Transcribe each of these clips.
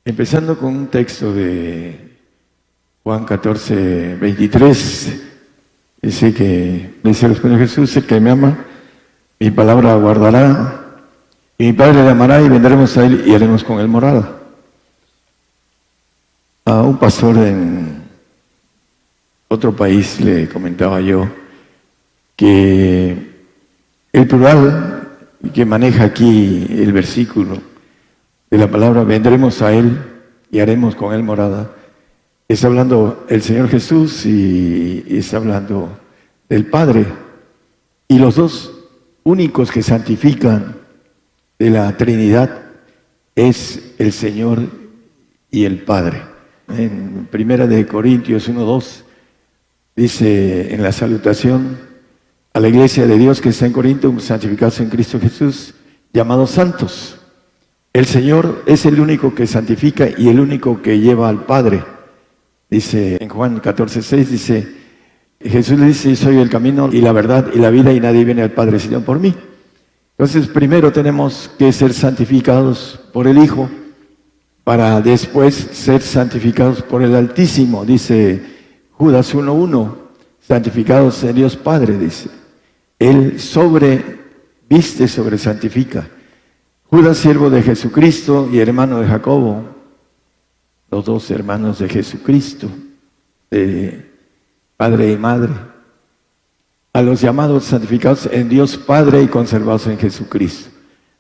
Empezando con un texto de Juan 14, 23, dice que, dice el Señor Jesús, el que me ama, mi palabra guardará, y mi Padre le amará, y vendremos a él y haremos con él morada. A un pastor en otro país le comentaba yo que el plural que maneja aquí el versículo de la palabra vendremos a él y haremos con él morada, está hablando el Señor Jesús y está hablando del Padre. Y los dos únicos que santifican de la Trinidad es el Señor y el Padre. En 1 Corintios 1:2 dice en la salutación a la iglesia de Dios que está en Corinto, santificados en Cristo Jesús, llamados santos. El Señor es el único que santifica y el único que lleva al Padre. Dice en Juan 14:6, dice, Jesús le dice, soy el camino y la verdad y la vida y nadie viene al Padre sino por mí. Entonces primero tenemos que ser santificados por el Hijo para después ser santificados por el Altísimo. Dice Judas 1:1, santificados en Dios Padre, dice. Él viste sobre santifica. Judas, siervo de Jesucristo y hermano de Jacobo, los dos hermanos de Jesucristo, de padre y madre, a los llamados santificados en Dios Padre y conservados en Jesucristo.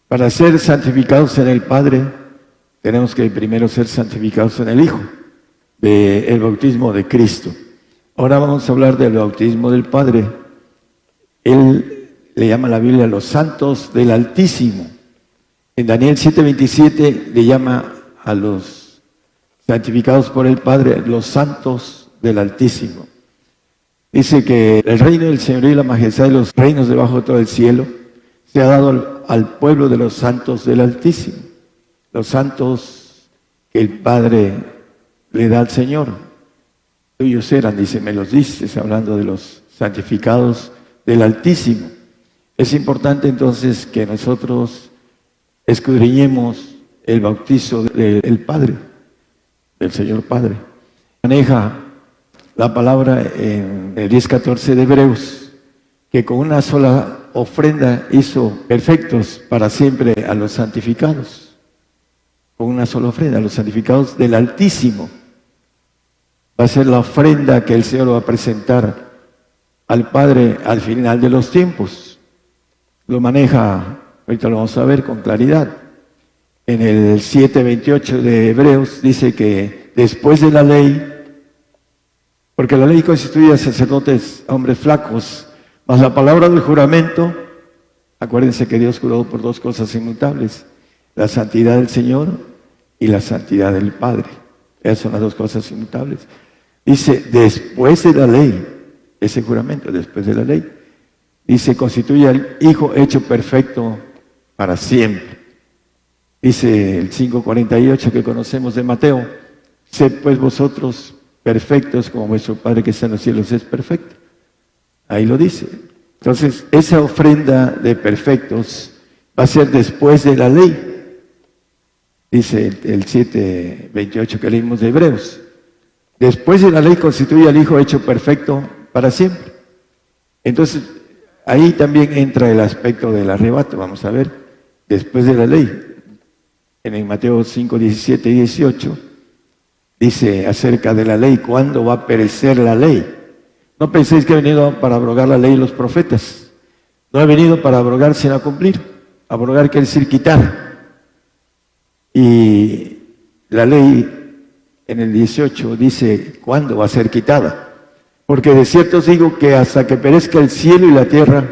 Para ser santificados en el Padre, tenemos que primero ser santificados en el Hijo, del bautismo de Cristo. Ahora vamos a hablar del bautismo del Padre. Él le llama a la Biblia los santos del Altísimo. En Daniel 7:27 le llama a los santificados por el Padre los santos del Altísimo. Dice que el reino del Señor y la majestad de los reinos debajo de todo el cielo se ha dado al pueblo de los santos del Altísimo. Los santos que el Padre le da al Señor. Tuyos eran, dice, me los diste, hablando de los santificados del Altísimo. Es importante entonces que nosotros escudriñemos el bautizo del Padre, del Señor Padre. Maneja la palabra en el 10:14 de Hebreos, que con una sola ofrenda hizo perfectos para siempre a los santificados. Con una sola ofrenda, a los santificados del Altísimo. Va a ser la ofrenda que el Señor va a presentar al Padre al final de los tiempos. Lo maneja, ahorita lo vamos a ver con claridad. En el 7:28 de Hebreos dice que después de la ley, porque la ley constituye a sacerdotes, a hombres flacos, mas la palabra del juramento, acuérdense que Dios juró por dos cosas inmutables, la santidad del Señor y la santidad del Padre. Esas son las dos cosas inmutables. Dice, después de la ley, ese juramento, después de la ley, dice, constituye al Hijo hecho perfecto para siempre. Dice el 5:48 que conocemos de Mateo, sed pues vosotros perfectos como vuestro Padre que está en los cielos es perfecto. Ahí lo dice. Entonces, esa ofrenda de perfectos va a ser después de la ley. Dice el 7:28 que leímos de Hebreos. Después de la ley constituye al Hijo hecho perfecto para siempre. Entonces, ahí también entra el aspecto del arrebato. Vamos a ver, después de la ley. En el Mateo 5:17 y 18 dice acerca de la ley, ¿cuándo va a perecer la ley? No penséis que he venido para abrogar la ley y los profetas. No he venido para abrogar sino a cumplir. Abrogar quiere decir quitar. Y la ley en el 18 dice, ¿cuándo va a ser quitada? Porque de cierto os digo que hasta que perezca el cielo y la tierra,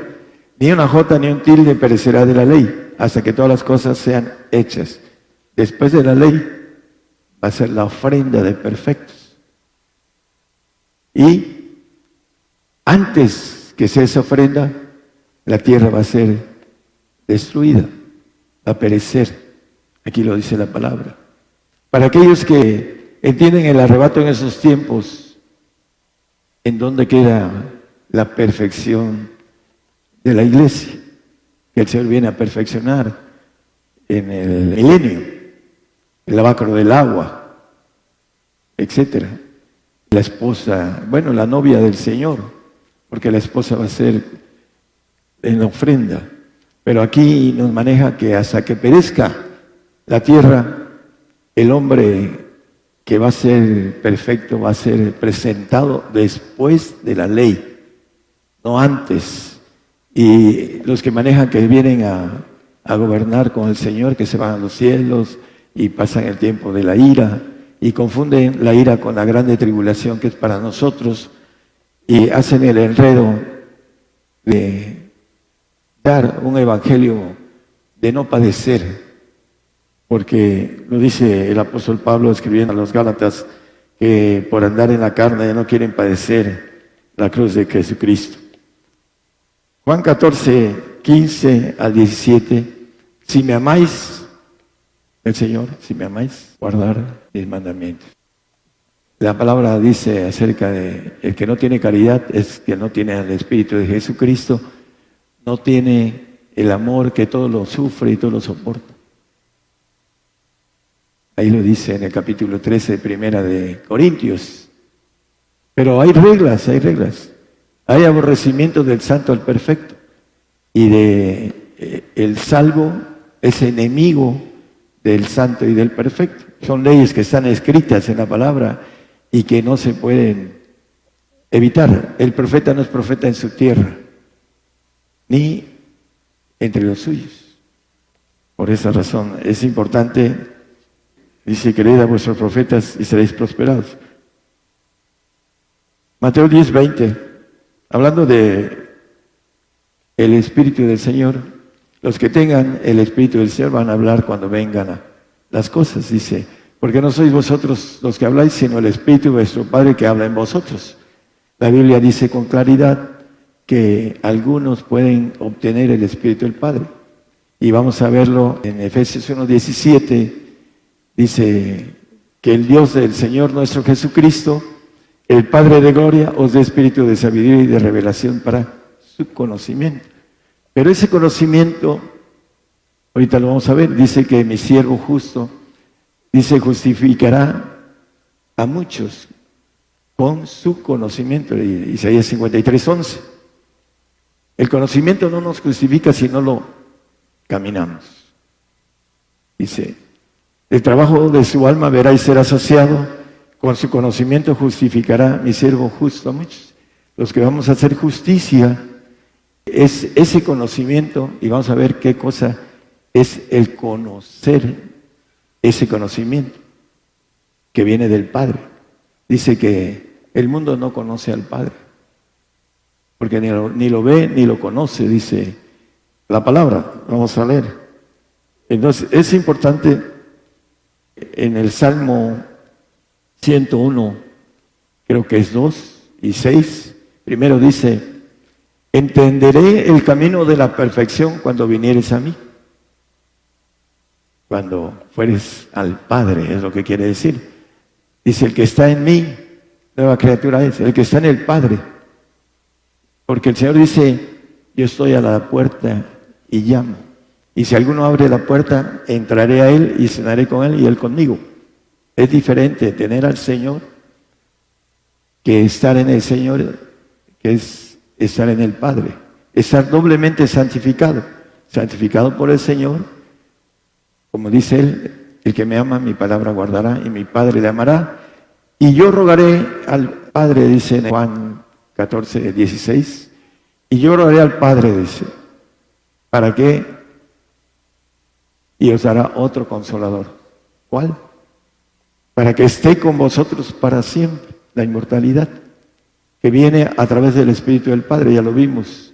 ni una jota ni un tilde perecerá de la ley, hasta que todas las cosas sean hechas. Después de la ley va a ser la ofrenda de perfectos. Y antes que sea esa ofrenda, la tierra va a ser destruida, va a perecer. Aquí lo dice la palabra. Para aquellos que entienden el arrebato en esos tiempos, ¿en dónde queda la perfección de la iglesia? Que el Señor viene a perfeccionar en el milenio. el lavacro del agua, etcétera. La esposa, bueno, la novia del Señor, porque la esposa va a ser en la ofrenda. Pero aquí nos maneja que hasta que perezca la tierra, el hombre que va a ser perfecto va a ser presentado después de la ley, no antes. Y los que manejan que vienen a gobernar con el Señor, que se van a los cielos y pasan el tiempo de la ira y confunden la ira con la grande tribulación que es para nosotros y hacen el enredo de dar un evangelio de no padecer, porque lo dice el apóstol Pablo escribiendo a los Gálatas que por andar en la carne no quieren padecer la cruz de Jesucristo. Juan 14, 15 al 17, si me amáis, el Señor, si me amáis, guardar mis mandamientos. La palabra dice acerca de el que no tiene caridad es que no tiene al Espíritu de Jesucristo, no tiene el amor que todo lo sufre y todo lo soporta. Ahí lo dice en el capítulo 13 de Primera de Corintios. Pero hay reglas, hay reglas. Hay aborrecimiento del santo al perfecto. Y el salvo es enemigo del santo y del perfecto. Son leyes que están escritas en la palabra y que no se pueden evitar. El profeta no es profeta en su tierra, ni entre los suyos. Por esa razón es importante, dice, creed a vuestros profetas y seréis prosperados. Mateo 10, 20, hablando de el Espíritu del Señor, los que tengan el Espíritu del Señor van a hablar cuando vengan las cosas, dice, porque no sois vosotros los que habláis, sino el Espíritu de vuestro Padre que habla en vosotros. La Biblia dice con claridad que algunos pueden obtener el Espíritu del Padre. Y vamos a verlo en Efesios 1:17, dice que el Dios del Señor nuestro Jesucristo, el Padre de gloria, os dé espíritu de sabiduría y de revelación para su conocimiento. Pero ese conocimiento, ahorita lo vamos a ver, dice que mi siervo justo, dice, justificará a muchos con su conocimiento. Isaías 53:11. El conocimiento no nos justifica si no lo caminamos. Dice, el trabajo de su alma verá y será saciado, con su conocimiento justificará mi siervo justo a muchos. Los que vamos a hacer justicia es ese conocimiento, y vamos a ver qué cosa es el conocer ese conocimiento que viene del Padre. Dice que el mundo no conoce al Padre, porque ni lo ve ni lo conoce, dice la palabra. Vamos a leer. Entonces, es importante en el Salmo 101, creo que es 2 y 6, primero dice, entenderé el camino de la perfección cuando vinieres a mí. Cuando fueres al Padre, es lo que quiere decir. Dice, el que está en mí, nueva criatura es, el que está en el Padre. Porque el Señor dice, yo estoy a la puerta y llamo. Y si alguno abre la puerta, entraré a él y cenaré con él y él conmigo. Es diferente tener al Señor que estar en el Señor, que es estar en el Padre. Estar doblemente santificado. Santificado por el Señor. Como dice él, el que me ama, mi palabra guardará y mi Padre le amará. Y yo rogaré al Padre, dice en Juan 14, 16. Y yo rogaré al Padre, dice, ¿para qué? Y os dará otro consolador. ¿Cuál? Para que esté con vosotros para siempre, la inmortalidad, que viene a través del Espíritu del Padre, ya lo vimos.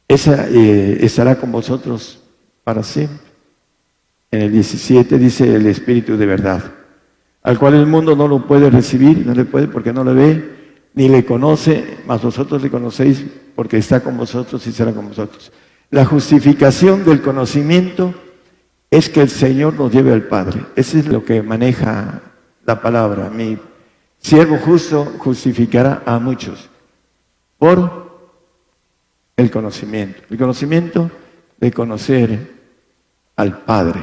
Esa estará con vosotros para siempre. En el 17 dice el Espíritu de verdad, al cual el mundo no lo puede recibir, no le puede porque no le ve, ni le conoce, mas vosotros le conocéis porque está con vosotros y será con vosotros. La justificación del conocimiento es que el Señor nos lleve al Padre. Eso es lo que maneja la palabra. Mi siervo justo justificará a muchos por el conocimiento. El conocimiento de conocer al Padre.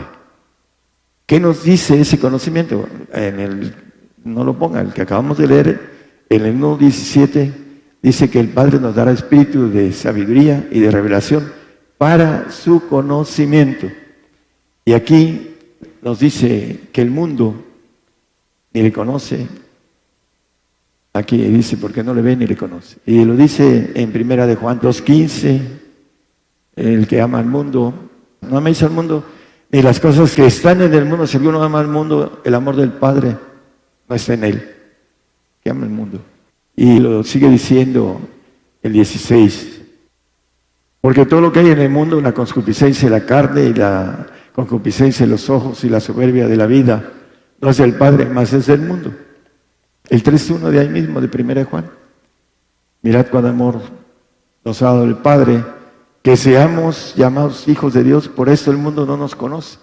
¿Qué nos dice ese conocimiento? No lo ponga, el que acabamos de leer, en el 1:17, dice que el Padre nos dará espíritu de sabiduría y de revelación para su conocimiento. Y aquí nos dice que el mundo ni le conoce. Aquí dice, porque no le ve ni le conoce. Y lo dice en 1 de Juan 2:15, el que ama al mundo, no améis al mundo, ni las cosas que están en el mundo. Si alguno ama al mundo, el amor del Padre no está en él, que ama el mundo. Y lo sigue diciendo el 16, porque todo lo que hay en el mundo, la concupiscencia de la carne y la concupiscencia de los ojos y la soberbia de la vida, no es del Padre, más es del mundo. El 3:1 de ahí mismo, de 1 de Juan. Mirad cuán amor nos ha dado el Padre, que seamos llamados hijos de Dios, por eso el mundo no nos conoce.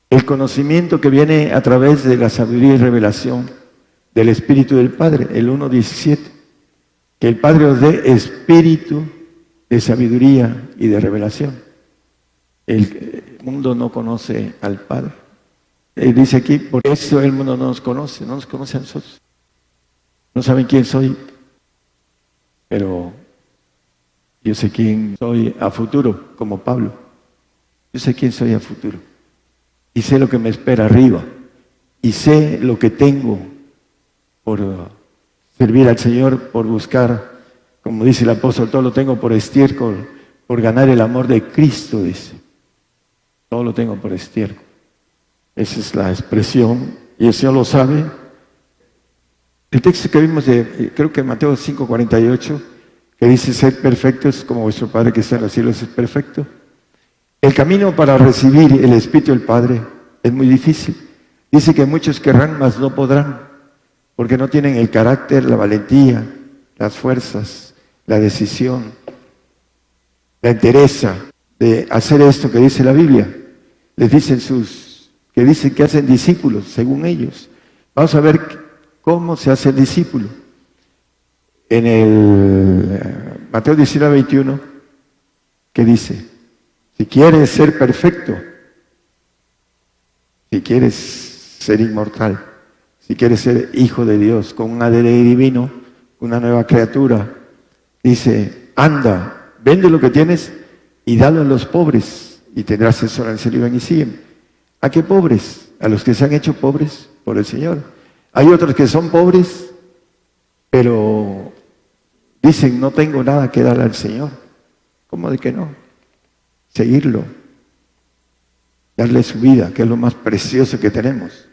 El conocimiento que viene a través de la sabiduría y revelación del Espíritu del Padre, el 1:17, que el Padre os dé espíritu de sabiduría y de revelación. El mundo no conoce al Padre. Él dice aquí, por eso el mundo no nos conoce a nosotros. No saben quién soy, pero yo sé quién soy a futuro, como Pablo. Yo sé quién soy a futuro. Y sé lo que me espera arriba. Y sé lo que tengo por servir al Señor, por buscar, como dice el apóstol, todo lo tengo por estiércol, por ganar el amor de Cristo, dice. Todo lo tengo por estiércol. Esa es la expresión, y el Señor lo sabe. El texto que vimos creo que Mateo 5:48, que dice, sed perfectos como vuestro Padre que está en los cielos es perfecto. El camino para recibir el Espíritu del Padre es muy difícil. Dice que muchos querrán, mas no podrán, porque no tienen el carácter, la valentía, las fuerzas, la decisión, la entereza de hacer esto que dice la Biblia. Les dicen que dicen que hacen discípulos, según ellos. Vamos a ver cómo se hace el discípulo. En el Mateo 19:21, ¿qué dice? Si quieres ser perfecto, si quieres ser inmortal, si quieres ser hijo de Dios, con un ADN divino, una nueva criatura, dice, anda, vende lo que tienes y dalo a los pobres y tendrás tesoro en el cielo, y siguen. ¿A qué pobres? A los que se han hecho pobres por el Señor. Hay otros que son pobres, pero dicen, no tengo nada que dar al Señor. ¿Cómo de que no? Seguirlo. Darle su vida, que es lo más precioso que tenemos.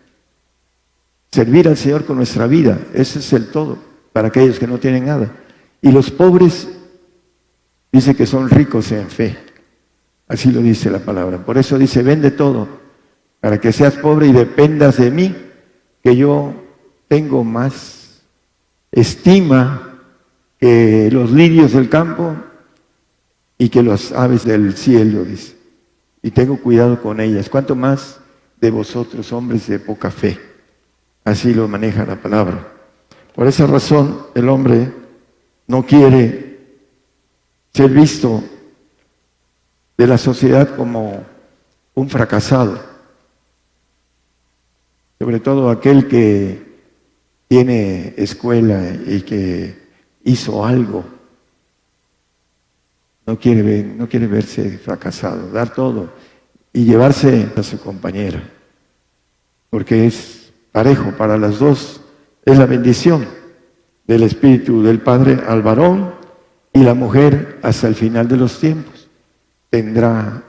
Servir al Señor con nuestra vida, ese es el todo, para aquellos que no tienen nada. Y los pobres, dice que son ricos en fe. Así lo dice la palabra. Por eso dice, vende todo, para que seas pobre y dependas de mí, que yo tengo más estima que los lirios del campo y que las aves del cielo, dice. Y tengo cuidado con ellas. ¿Cuánto más de vosotros, hombres de poca fe? Así lo maneja la palabra. Por esa razón, el hombre no quiere ser visto de la sociedad como un fracasado. Sobre todo aquel que tiene escuela y que hizo algo. No quiere verse fracasado, dar todo y llevarse a su compañera. Porque es parejo para las dos. Es la bendición del Espíritu del Padre al varón y la mujer hasta el final de los tiempos.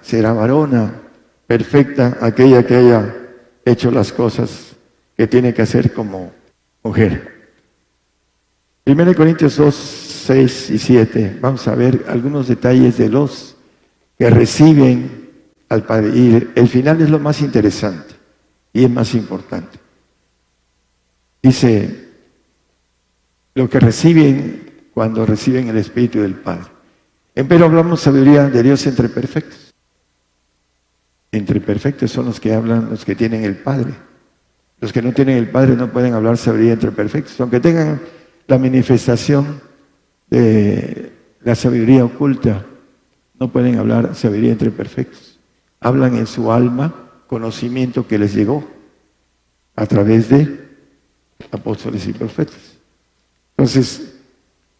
Será varona perfecta aquella que haya hecho las cosas que tiene que hacer como mujer. 1 Corintios 2, 6 y 7. Vamos a ver algunos detalles de los que reciben al Padre. Y el final es lo más interesante y es más importante. Dice, lo que reciben cuando reciben el Espíritu del Padre. Empero hablamos sabiduría de Dios entre perfectos. Entre perfectos son los que hablan, los que tienen el Padre. Los que no tienen el Padre no pueden hablar sabiduría entre perfectos, aunque tengan la manifestación de la sabiduría oculta, no pueden hablar sabiduría entre perfectos. Hablan en su alma conocimiento que les llegó a través de apóstoles y profetas. Entonces,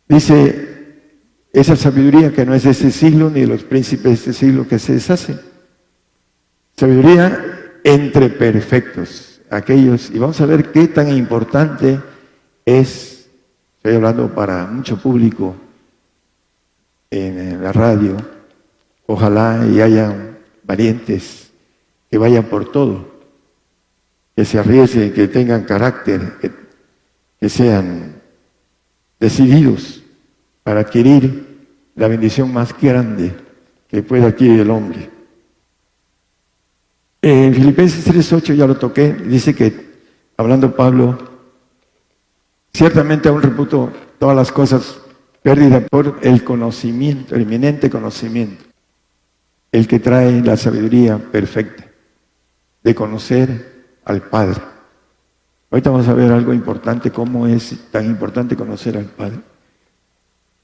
dice, esa sabiduría que no es de este siglo ni de los príncipes de este siglo que se deshacen. Sabiduría entre perfectos, aquellos, y vamos a ver qué tan importante es, estoy hablando para mucho público en la radio, ojalá y hayan valientes que vayan por todo, que se arriesguen, que tengan carácter, que sean decididos para adquirir la bendición más grande que puede adquirir el hombre. En Filipenses 3:8 ya lo toqué, dice que, hablando Pablo, ciertamente aún reputo todas las cosas pérdidas por el conocimiento, el eminente conocimiento, el que trae la sabiduría perfecta de conocer al Padre. Ahorita vamos a ver algo importante, cómo es tan importante conocer al Padre.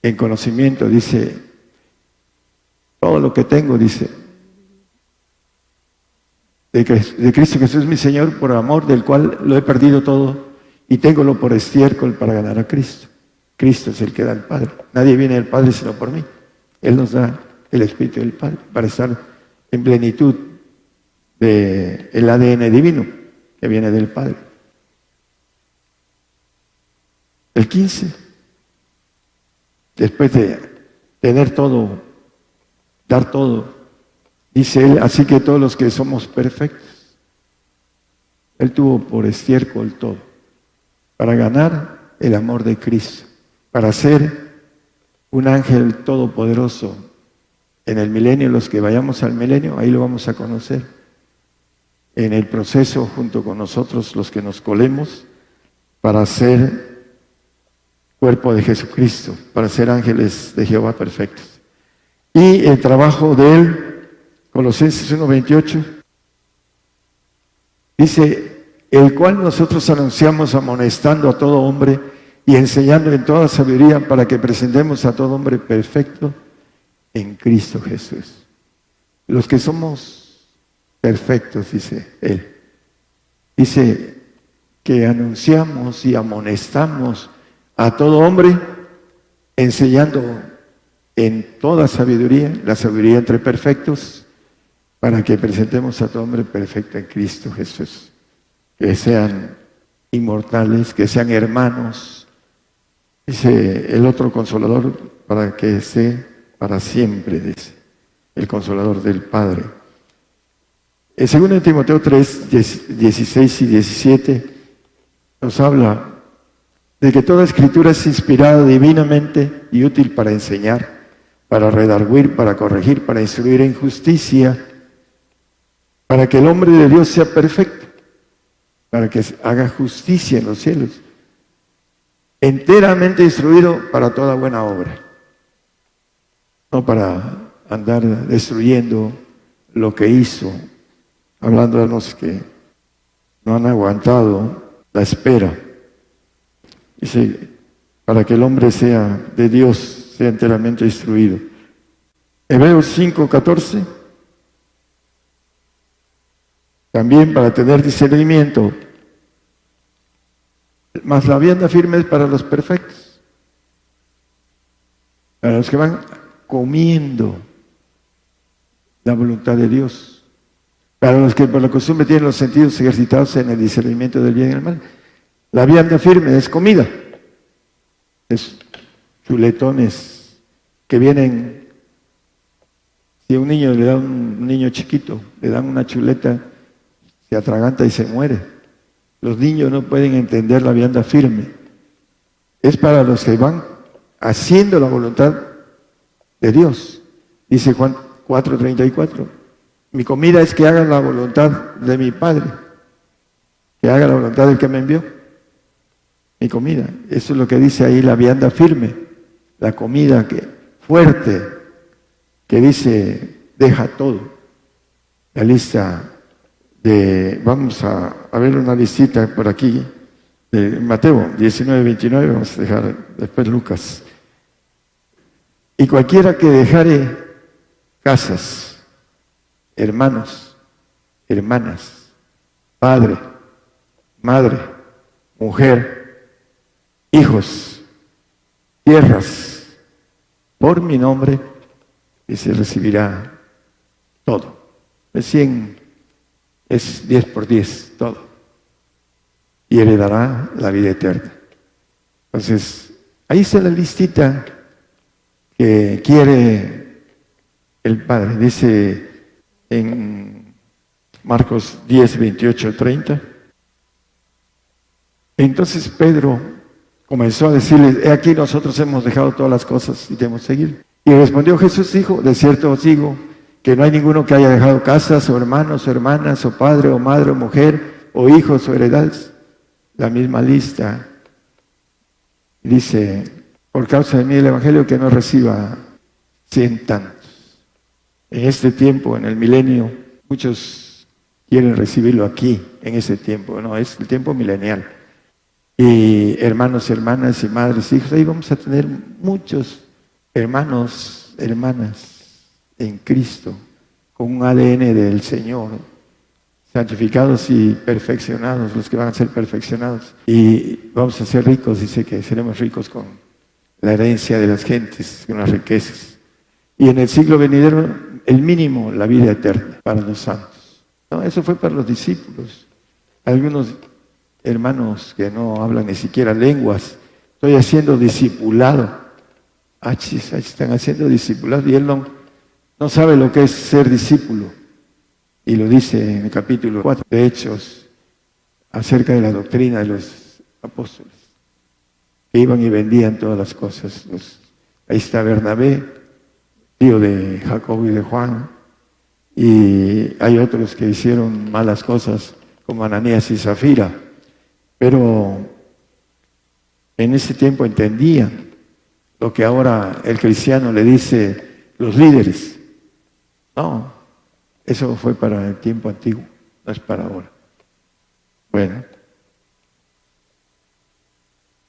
En conocimiento, dice, todo lo que tengo, dice, de Cristo Jesús mi Señor, por amor del cual lo he perdido todo y téngolo por estiércol para ganar a Cristo. Cristo es el que da al Padre. Nadie viene al Padre sino por mí. Él nos da el Espíritu del Padre para estar en plenitud del ADN divino que viene del Padre. El 15, después de tener todo, dar todo, dice él, así que todos los que somos perfectos, él tuvo por estiércol todo, para ganar el amor de Cristo, para ser un ángel todopoderoso en el milenio. Los que vayamos al milenio, ahí lo vamos a conocer. En el proceso, junto con nosotros, los que nos colemos, para ser cuerpo de Jesucristo, para ser ángeles de Jehová perfectos. Y el trabajo de él, Colosenses 1:28, dice, el cual nosotros anunciamos amonestando a todo hombre y enseñando en toda sabiduría para que presentemos a todo hombre perfecto en Cristo Jesús. Los que somos perfectos, dice él, dice que anunciamos y amonestamos a todo hombre, enseñando en toda sabiduría, la sabiduría entre perfectos, para que presentemos a todo hombre perfecto en Cristo Jesús. Que sean inmortales, que sean hermanos. Dice el otro consolador, para que esté para siempre, dice, el consolador del Padre. En 2 Timoteo 3, 16 y 17, nos habla de que toda escritura es inspirada divinamente y útil para enseñar, para redarguir, para corregir, para instruir en justicia, para que el hombre de Dios sea perfecto, para que haga justicia en los cielos, enteramente instruido para toda buena obra, no para andar destruyendo lo que hizo, hablando de los que no han aguantado la espera. Dice, para que el hombre sea de Dios, sea enteramente instruido. Hebreos 5:14, también para tener discernimiento, mas la vianda firme es para los perfectos, para los que van comiendo la voluntad de Dios, para los que por la costumbre tienen los sentidos ejercitados en el discernimiento del bien y el mal. La vianda firme es comida, es chuletones que vienen. Si a un niño le da un niño chiquito, le dan una chuleta, se atraganta y se muere. Los niños no pueden entender la vianda firme. Es para los que van haciendo la voluntad de Dios. Dice Juan 4:34, mi comida es que hagan la voluntad de mi Padre, que haga la voluntad del que me envió. Mi comida, eso es lo que dice ahí la vianda firme, la comida fuerte, que dice, deja todo. La lista vamos a ver una listita por aquí, de Mateo 19:29, vamos a dejar después Lucas. Y cualquiera que dejare casas, hermanos, hermanas, padre, madre, mujer, hijos, tierras, por mi nombre, y se recibirá todo. Es 100, es 10 por 10, todo. Y heredará la vida eterna. Entonces, ahí está la listita que quiere el Padre. Dice en Marcos 10, 28, 30. Entonces Pedro comenzó a decirles: he aquí nosotros hemos dejado todas las cosas y debemos seguir. Y respondió Jesús, dijo: de cierto os digo que no hay ninguno que haya dejado casas, o hermanos, o hermanas, o padre, o madre, o mujer, o hijos, o heredades. La misma lista dice: por causa de mí el Evangelio, que no reciba 100 tantos. En este tiempo, en el milenio, muchos quieren recibirlo aquí, en ese tiempo. No, es el tiempo milenial. Y hermanos, hermanas, y madres, hijos, ahí vamos a tener muchos hermanos, hermanas en Cristo, con un ADN del Señor, santificados y perfeccionados, los que van a ser perfeccionados. Y vamos a ser ricos, dice que seremos ricos con la herencia de las gentes, con las riquezas. Y en el siglo venidero, el mínimo, la vida eterna para los santos. No, eso fue para los discípulos. Algunos hermanos que no hablan ni siquiera lenguas, estoy haciendo discipulado. Están haciendo discipulado y él no sabe lo que es ser discípulo. Y lo dice en el capítulo 4 de Hechos, acerca de la doctrina de los apóstoles, que iban y vendían todas las cosas. Ahí está Bernabé, tío de Jacobo y de Juan, y hay otros que hicieron malas cosas, como Ananías y Zafira, pero en ese tiempo entendían lo que ahora el cristiano le dice los líderes. No, eso fue para el tiempo antiguo, no es para ahora. Bueno,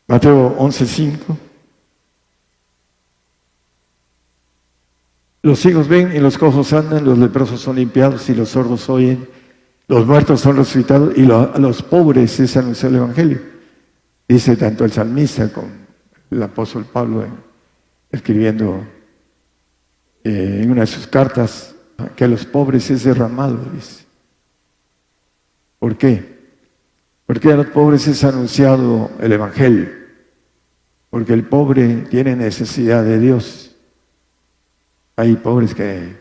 Mateo 11:5. Los ciegos ven y los cojos andan, los leprosos son limpiados y los sordos oyen, los muertos son resucitados y a los pobres es anunciado el Evangelio. Dice tanto el salmista como el apóstol Pablo escribiendo en una de sus cartas, que a los pobres es derramado, dice. ¿Por qué? Porque a los pobres es anunciado el Evangelio. Porque el pobre tiene necesidad de Dios. Hay pobres que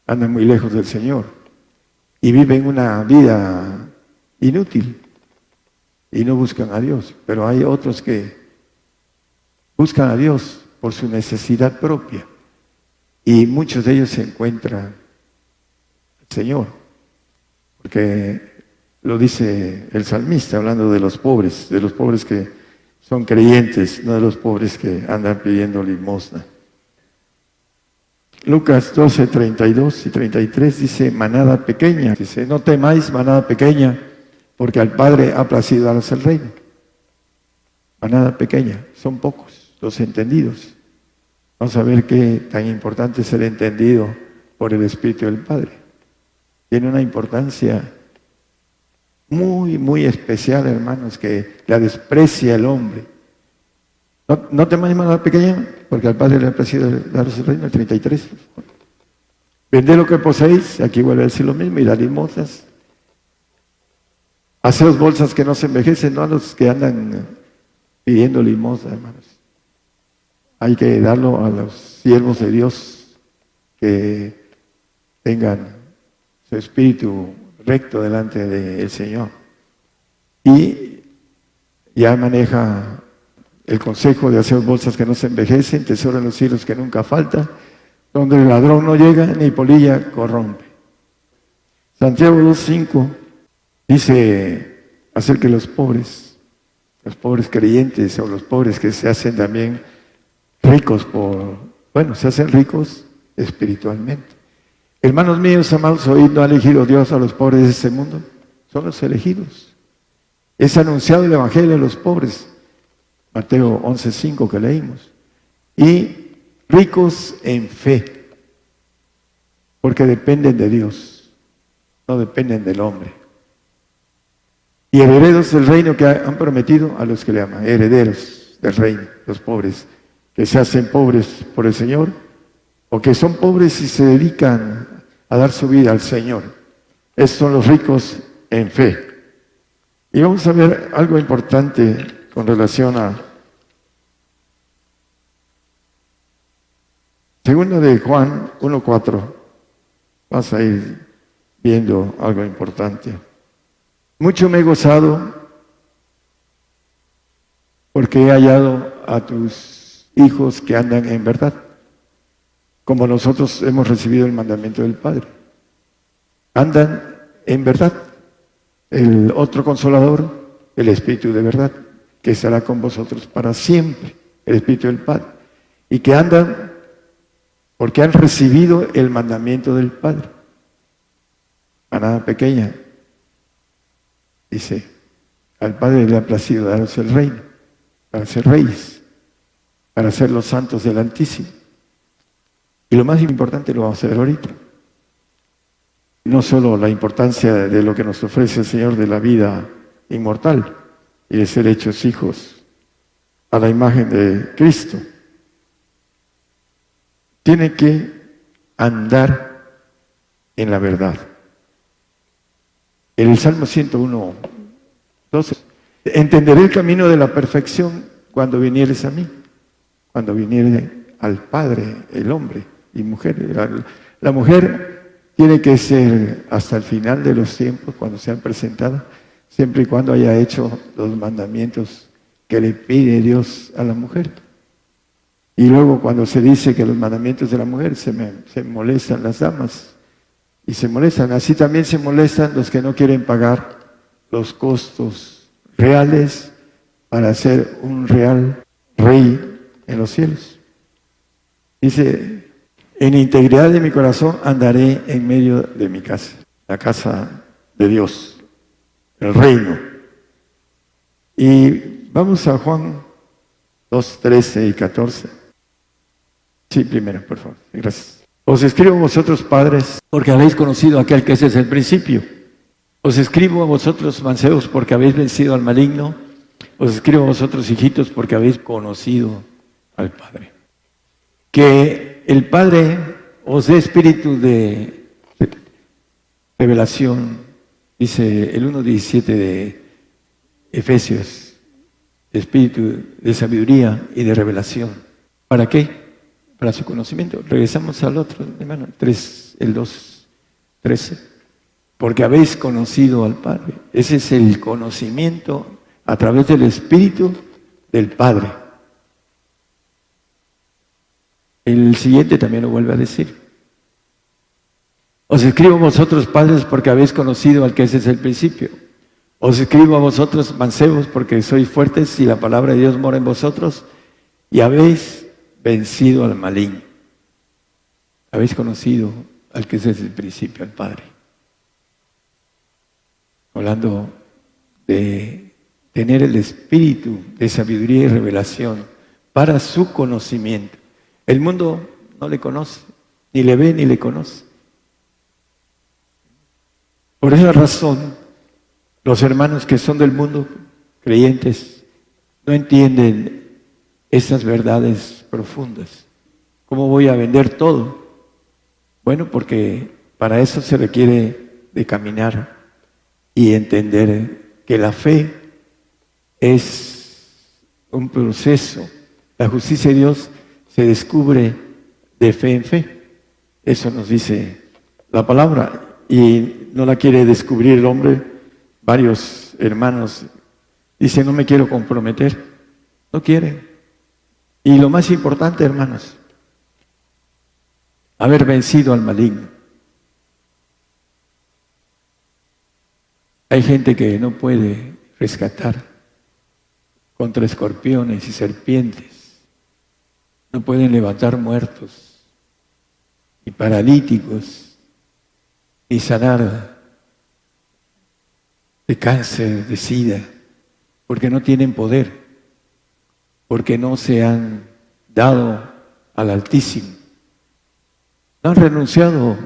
andan muy lejos del Señor y viven una vida inútil y no buscan a Dios. Pero hay otros que buscan a Dios por su necesidad propia y muchos de ellos se encuentran al Señor, porque lo dice el salmista hablando de los pobres que son creyentes, no de los pobres que andan pidiendo limosna. Lucas 12, 32 y 33 dice: manada pequeña, dice, no temáis, manada pequeña, porque al Padre ha placido daros el reino. Manada pequeña, son pocos los entendidos. Vamos a ver qué tan importante es ser entendido por el Espíritu del Padre. Tiene una importancia muy, muy especial, hermanos, que la desprecia el hombre. No temáis, manada pequeña, porque al Padre le ha placido daros el reino. El 33. Vended lo que poseéis, aquí vuelve a decir lo mismo, y dar limosnas. Haceos bolsas que no se envejecen, no a los que andan pidiendo limosna, hermanos. Hay que darlo a los siervos de Dios que tengan su espíritu recto delante del Señor. Y ya maneja el consejo de hacer bolsas que no se envejecen, tesoro en los cielos que nunca falta, donde el ladrón no llega ni polilla corrompe. Santiago 2:5 dice acerca de los pobres creyentes, o los pobres que se hacen también ricos se hacen ricos espiritualmente. Hermanos míos, amados, oíd, ¿no ha elegido Dios a los pobres de este mundo? Son los elegidos. Es anunciado el Evangelio a los pobres. Mateo 11:5 que leímos. Y ricos en fe, porque dependen de Dios. no dependen del hombre. Y herederos del reino que han prometido a los que le aman, herederos del reino, los pobres, que se hacen pobres por el Señor, o que son pobres y se dedican a dar su vida al Señor. Esos son los ricos en fe. Y vamos a ver algo importante con relación a Segunda de Juan 1:4. Vas a ir viendo algo importante. Mucho me he gozado porque he hallado a tus hijos que andan en verdad, como nosotros hemos recibido el mandamiento del Padre. Andan en verdad. El otro consolador, el Espíritu de verdad, que estará con vosotros para siempre, el Espíritu del Padre. Y que andan porque han recibido el mandamiento del Padre. Manada pequeña, dice, al Padre le ha placido daros el reino, para ser reyes, para ser los santos del Altísimo. Y lo más importante lo vamos a ver ahorita. No solo la importancia de lo que nos ofrece el Señor de la vida inmortal y de ser hechos hijos a la imagen de Cristo. Tiene que andar en la verdad. En el Salmo 101, 12, entenderé el camino de la perfección cuando vinieres a mí, cuando viniere al Padre, el hombre y mujer. La mujer tiene que ser hasta el final de los tiempos, cuando sean presentadas, siempre y cuando haya hecho los mandamientos que le pide Dios a la mujer. Y luego cuando se dice que los mandamientos de la mujer, se molestan las damas, y se molestan. Así también se molestan los que no quieren pagar los costos reales para ser un real rey en los cielos. Dice, en integridad de mi corazón andaré en medio de mi casa, la casa de Dios, el reino. Y vamos a Juan 2:13 y 14. Sí, primero, por favor. Gracias. Os escribo a vosotros, padres, porque habéis conocido a aquel que es desde el principio. Os escribo a vosotros, mancebos, porque habéis vencido al maligno. Os escribo a vosotros, hijitos, porque habéis conocido al Padre. Que el Padre os dé espíritu de revelación, dice el 1:17 de Efesios, espíritu de sabiduría y de revelación. ¿Para qué? Para su conocimiento. Regresamos al otro, hermano, el 2:13. Porque habéis conocido al Padre. Ese es el conocimiento a través del Espíritu del Padre. El siguiente también lo vuelve a decir. Os escribo a vosotros, padres, porque habéis conocido al que ese es el principio. Os escribo a vosotros, mancebos, porque sois fuertes y la palabra de Dios mora en vosotros y habéis vencido al maligno. Habéis conocido al que es desde el principio, al Padre. Hablando de tener el espíritu de sabiduría y revelación para su conocimiento. El mundo no le conoce, ni le ve ni le conoce. Por esa razón, los hermanos que son del mundo, creyentes, no entienden esas verdades profundas. ¿Cómo voy a vender todo? Bueno, porque para eso se requiere de caminar y entender que la fe es un proceso. La justicia de Dios se descubre de fe en fe. Eso nos dice la palabra. Y no la quiere descubrir el hombre. Varios hermanos dicen, no me quiero comprometer. No quieren. Y lo más importante, hermanos, haber vencido al maligno. Hay gente que no puede rescatar contra escorpiones y serpientes. No pueden levantar muertos, ni paralíticos, ni sanar de cáncer, de sida, porque no tienen poder, porque no se han dado al Altísimo. No han renunciado,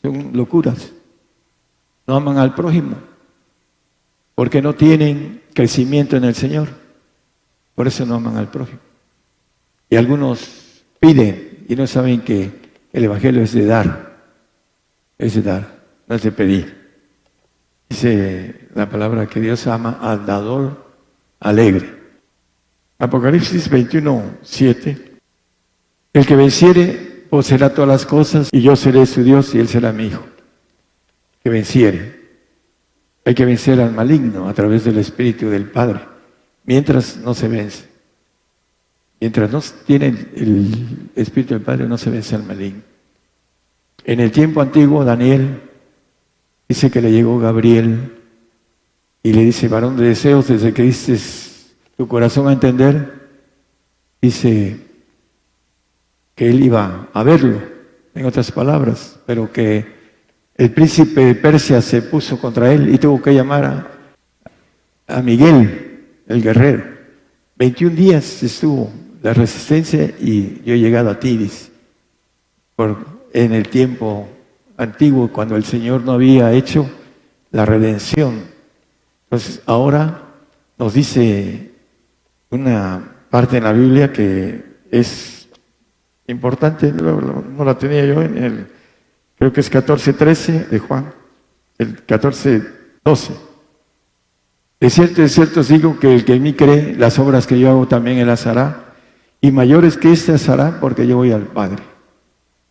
son locuras. no aman al prójimo, porque no tienen crecimiento en el Señor. Por eso no aman al prójimo. Y algunos piden y no saben que el Evangelio es de dar. Es de dar, no es de pedir. Dice la palabra que Dios ama al dador alegre. Apocalipsis 21:7. El que venciere poseerá todas las cosas y yo seré su Dios y él será mi hijo. Que venciere. Hay que vencer al maligno a través del Espíritu del Padre, mientras no se vence. Mientras no tiene el Espíritu del Padre, no se vence al maligno. En el tiempo antiguo, Daniel dice que le llegó Gabriel y le dice: varón de deseos, desde que diste tu corazón a entender, dice que él iba a verlo, en otras palabras, pero que el príncipe de Persia se puso contra él y tuvo que llamar a Miguel, el guerrero. 21 días estuvo la resistencia y yo he llegado a ti, dice. En el tiempo antiguo, cuando el Señor no había hecho la redención. Entonces, ahora nos dice una parte en la Biblia que es importante, no la tenía yo creo que es 14:13 de Juan, el 14:12. De cierto os digo que el que en mí cree, las obras que yo hago también él las hará, y mayores que estas hará, porque yo voy al Padre.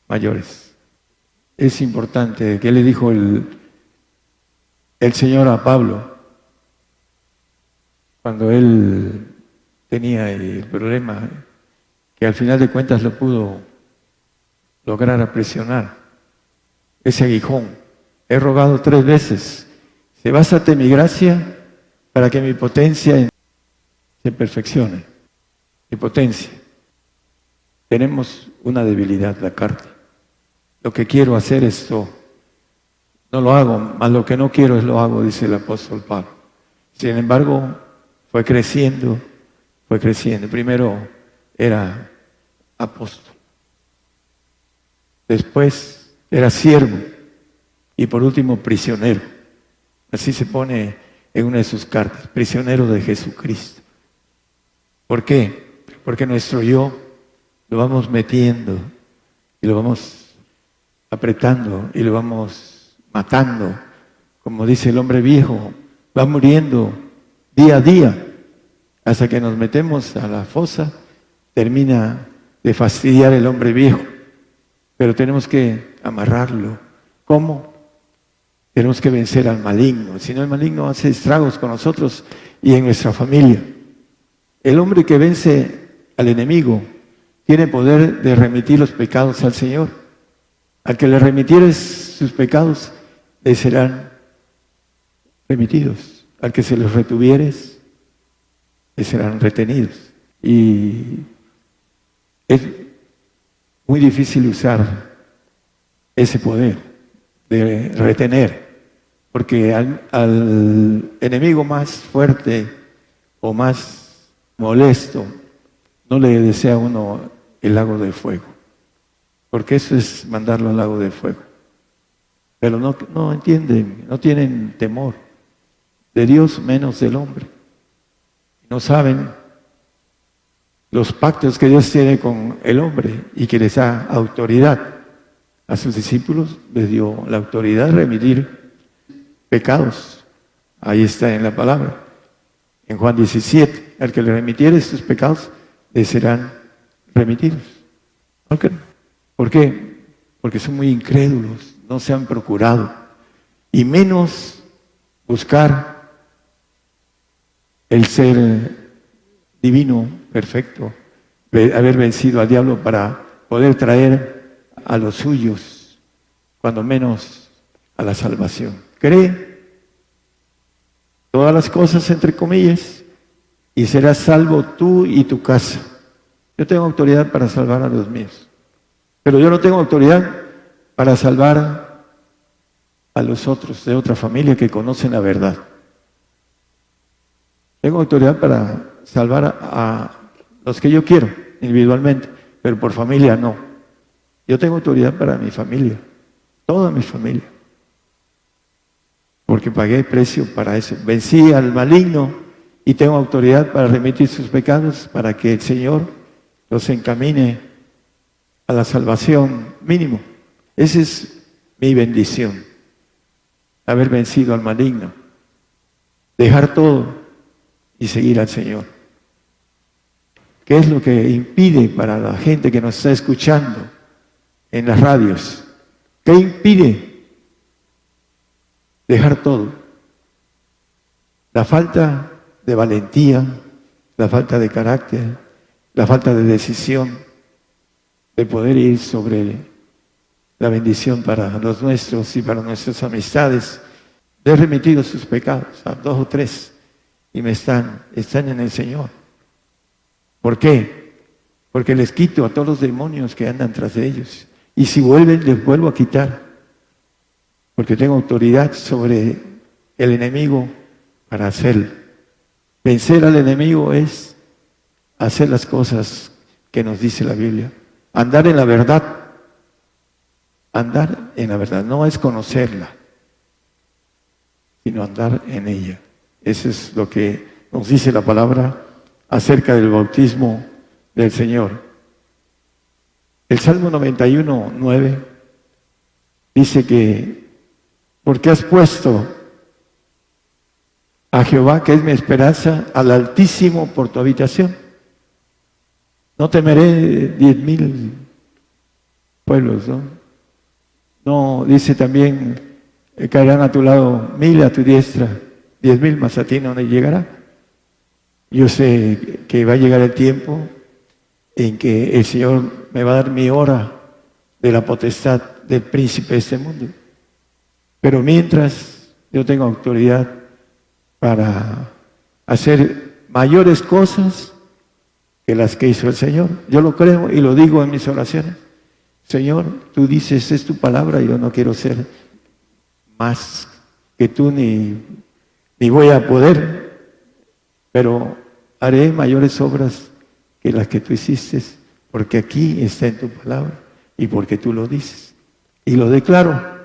Mayores. Es importante, que le dijo el Señor a Pablo, cuando él tenía el problema, que al final de cuentas lo pudo lograr aprisionar, ese aguijón. He rogado 3 veces, se básate en mi gracia para que mi potencia se perfeccione. Mi potencia. Tenemos una debilidad, la carne. Lo que quiero hacer esto, no lo hago, más lo que no quiero es lo hago, dice el apóstol Pablo. Sin embargo, fue creciendo. Primero era apóstol. Después era siervo. Y por último, prisionero. Así se pone en una de sus cartas, prisionero de Jesucristo. ¿Por qué? Porque nuestro yo lo vamos metiendo y lo vamos apretando y lo vamos matando. Como dice el hombre viejo, va muriendo día a día hasta que nos metemos a la fosa, termina de fastidiar el hombre viejo. Pero tenemos que amarrarlo. ¿Cómo? Tenemos que vencer al maligno, si no el maligno hace estragos con nosotros y en nuestra familia. El hombre que vence al enemigo tiene poder de remitir los pecados al Señor. Al que le remitieres sus pecados, le serán remitidos. Al que se los retuvieres, le serán retenidos. Y es muy difícil usar ese poder de retener. Porque al enemigo más fuerte o más molesto, no le desea uno el lago de fuego. Porque eso es mandarlo al lago de fuego. Pero no entienden, no tienen temor de Dios menos del hombre. No saben los pactos que Dios tiene con el hombre y que les da autoridad. A sus discípulos les dio la autoridad de remitir pecados. Ahí está en la palabra. En Juan 17, al que le remitiere sus pecados, le serán remitidos. ¿Por qué? Porque son muy incrédulos, no se han procurado. Y menos buscar el ser divino, perfecto, haber vencido al diablo para poder traer a los suyos, cuando menos a la salvación. Cree todas las cosas, entre comillas, y serás salvo tú y tu casa. Yo tengo autoridad para salvar a los míos, pero yo no tengo autoridad para salvar a los otros de otra familia que conocen la verdad. Tengo autoridad para salvar a los que yo quiero individualmente, pero por familia no. Yo tengo autoridad para mi familia, toda mi familia. pagué precio para eso. Vencí al maligno y tengo autoridad para remitir sus pecados, para que el Señor los encamine a la salvación mínimo. Esa es mi bendición, haber vencido al maligno, dejar todo y seguir al Señor. ¿Qué es lo que impide para la gente que nos está escuchando en las radios? ¿Qué impide dejar todo? La falta de valentía, la falta de carácter, la falta de decisión de poder ir sobre la bendición para los nuestros y para nuestras amistades. He remitido sus pecados a 2 o 3 y están en el Señor. ¿Por qué? Porque les quito a todos los demonios que andan tras de ellos. Y si vuelven, les vuelvo a quitar. Porque tengo autoridad sobre el enemigo para hacerlo. Vencer al enemigo es hacer las cosas que nos dice la Biblia. Andar en la verdad. Andar en la verdad. No es conocerla, sino andar en ella. Eso es lo que nos dice la palabra acerca del bautismo del Señor. El Salmo 91, 9 dice que porque has puesto a Jehová, que es mi esperanza, al Altísimo por tu habitación. No temeré 10,000 pueblos, ¿no? No, dice también, caerán a tu lado 1,000 a tu diestra, 10,000 más a ti no llegará. Yo sé que va a llegar el tiempo en que el Señor me va a dar mi hora de la potestad del príncipe de este mundo. Pero mientras yo tengo autoridad para hacer mayores cosas que las que hizo el Señor. Yo lo creo y lo digo en mis oraciones. Señor, tú dices, es tu palabra, yo no quiero ser más que tú ni voy a poder, pero haré mayores obras que las que tú hiciste, porque aquí está en tu palabra y porque tú lo dices. Y lo declaro.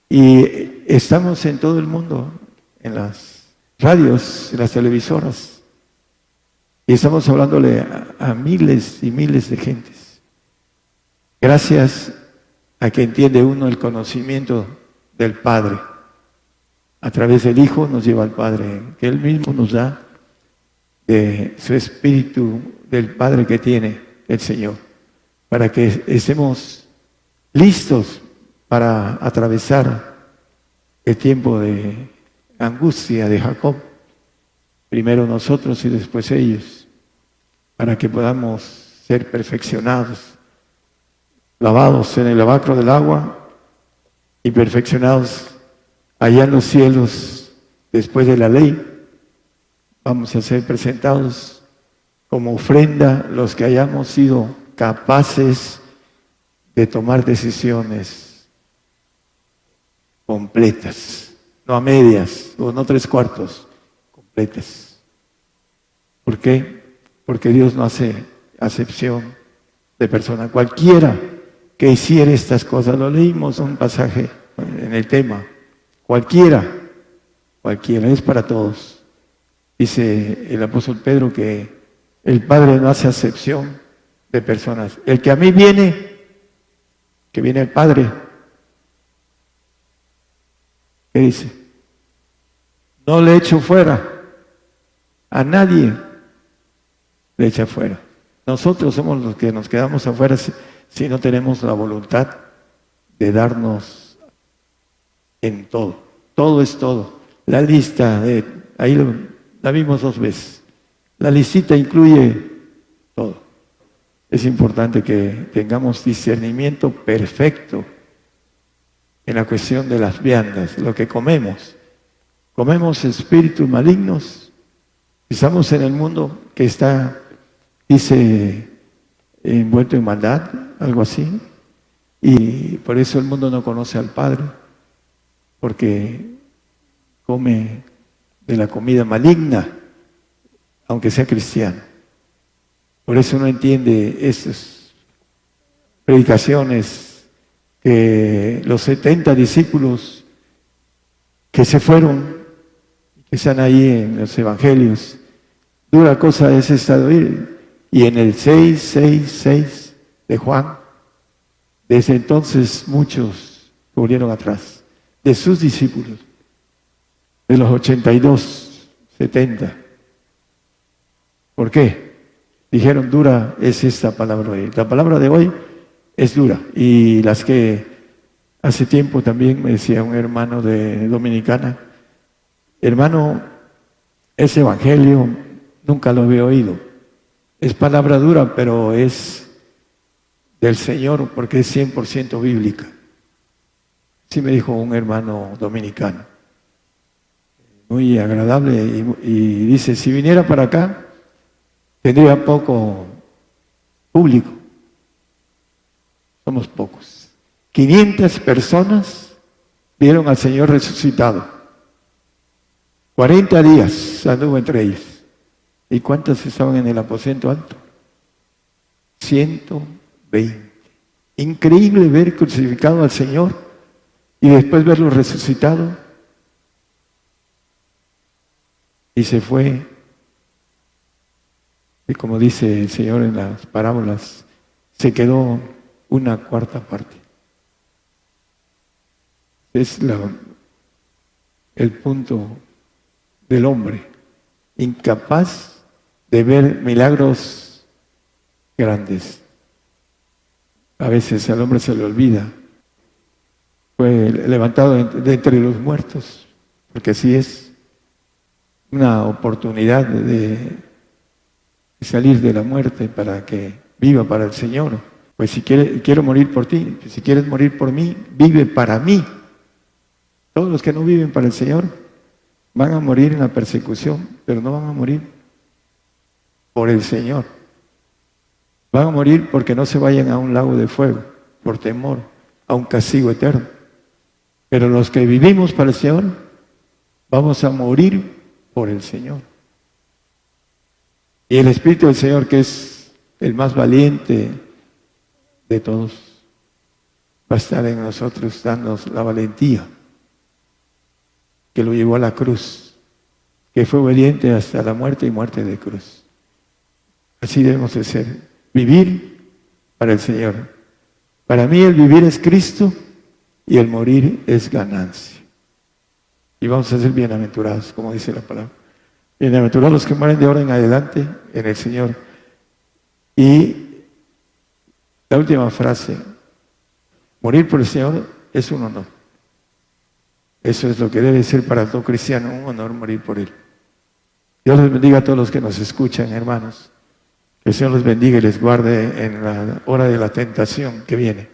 Y estamos en todo el mundo, en las radios, en las televisoras, y estamos hablándole a miles y miles de gentes. Gracias a que entiende uno el conocimiento del Padre. A través del Hijo nos lleva al Padre, que Él mismo nos da de su Espíritu del Padre que tiene el Señor, para que estemos listos para atravesar el tiempo de angustia de Jacob, primero nosotros y después ellos, para que podamos ser perfeccionados, lavados en el lavacro del agua y perfeccionados allá en los cielos después de la ley. Vamos a ser presentados como ofrenda los que hayamos sido capaces de tomar decisiones completas, no a medias o no 3/4, completas. ¿Por qué? Porque Dios no hace acepción de persona. Cualquiera que hiciera estas cosas, lo leímos un pasaje en el tema, cualquiera, es para todos. Dice el apóstol Pedro que el Padre no hace acepción de personas. El que a mí viene, que viene el Padre, ¿qué dice? No le echo fuera, a nadie le echa fuera. Nosotros somos los que nos quedamos afuera si no tenemos la voluntad de darnos en todo. Todo es todo. La lista, ahí la vimos 2 veces. La listita incluye todo. Es importante que tengamos discernimiento perfecto en la cuestión de las viandas, lo que comemos. Comemos espíritus malignos. Estamos en el mundo que está, dice, envuelto en maldad, algo así. Y por eso el mundo no conoce al Padre, porque come de la comida maligna, aunque sea cristiano. Por eso no entiende esas predicaciones que los 70 discípulos que se fueron, que están ahí en los evangelios. Dura cosa es esta de oír. Y en el 6:6:6 de Juan, desde entonces muchos volvieron atrás, de sus discípulos, de los 82, 70. ¿Por qué? Dijeron, dura es esta palabra de hoy. La palabra de hoy es dura. Y las que hace tiempo también me decía un hermano de Dominicana, hermano, ese evangelio nunca lo había oído. Es palabra dura, pero es del Señor porque es 100% bíblica. Sí me dijo un hermano dominicano. Muy agradable y dice, si viniera para acá, tendría poco público. Somos pocos. 500 personas vieron al Señor resucitado. 40 días anduvo entre ellos. ¿Y cuántas estaban en el aposento alto? 120. Increíble ver crucificado al Señor y después verlo resucitado. Y se fue. Y como dice el Señor en las parábolas, se quedó una cuarta parte. Es el punto del hombre, incapaz de ver milagros grandes. A veces al hombre se le olvida. Fue levantado de entre los muertos, porque así es una oportunidad de salir de la muerte para que viva para el Señor. Pues si quiero morir por ti, si quieres morir por mí, vive para mí. Todos los que no viven para el Señor van a morir en la persecución, pero no van a morir por el Señor. Van a morir porque no se vayan a un lago de fuego, por temor a un castigo eterno. Pero los que vivimos para el Señor, vamos a morir por el Señor. Y el Espíritu del Señor, que es el más valiente de todos, va a estar en nosotros, dándonos la valentía que lo llevó a la cruz, que fue obediente hasta la muerte y muerte de cruz. Así debemos de ser, vivir para el Señor. Para mí el vivir es Cristo y el morir es ganancia. Y vamos a ser bienaventurados, como dice la palabra. Bienaventurados los que mueren de ahora en adelante en el Señor. Y la última frase, morir por el Señor es un honor. Eso es lo que debe ser para todo cristiano, un honor morir por Él. Dios les bendiga a todos los que nos escuchan, hermanos. Que el Señor los bendiga y les guarde en la hora de la tentación que viene.